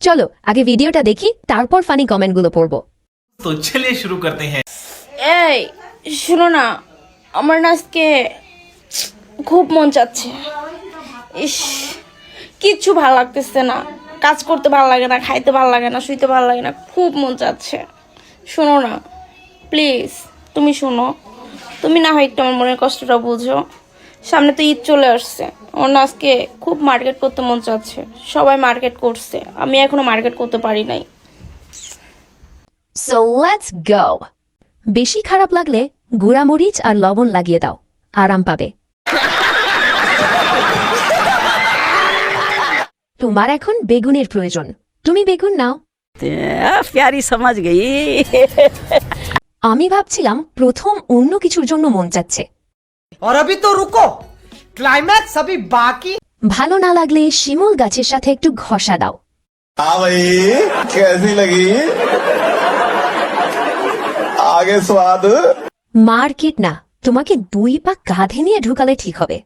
চলো আগে ভিডিওটা দেখি তারপর ফানি কমেন্টগুলো পড়বো। तो चलिए शुरू करते हैं। এই শোনো না, আমার না আজকে খুব মন চাচ্ছে। ইস, কিচ্ছু ভালো লাগতেছে না, কাজ করতে ভালো লাগে না, খাইতে ভালো লাগে না, শুইতে ভালো লাগে না, খুব মন চাচ্ছে। শোনো না প্লিজ, তুমি শোনো, তুমি না হয় একটু আমার মনের কষ্টটা বুঝো। সামনে তো ঈদ চলে আসছে, আমার না আজকে খুব মার্কেট করতে মন চাচ্ছে। সবাই মার্কেট করছে, আমি এখনো মার্কেট করতে পারি নাই। So let's go. বেশি খারাপ লাগলে গুঁড়ামরিচ আর লবণ লাগিয়ে দাও, আরাম পাবে। তোমার এখন বেগুনের প্রয়োজন, তুমি বেগুন নাও। प्यारी समझ गई। আমি ভাবছিলাম প্রথম অন্য কিছুর জন্য মন চাচ্ছে। और अभी तो रुको, क्लाइमैक्स अभी बाकी। ভালো না লাগলে শিমুল গাছের সাথে একটু ঘষা দাও। हाँ भाई, कैसी लगी? आगे स्वाद। মার্কেট না, তোমাকে 2 পা কাঁধে নিয়ে ঢুকালে ঠিক হবে।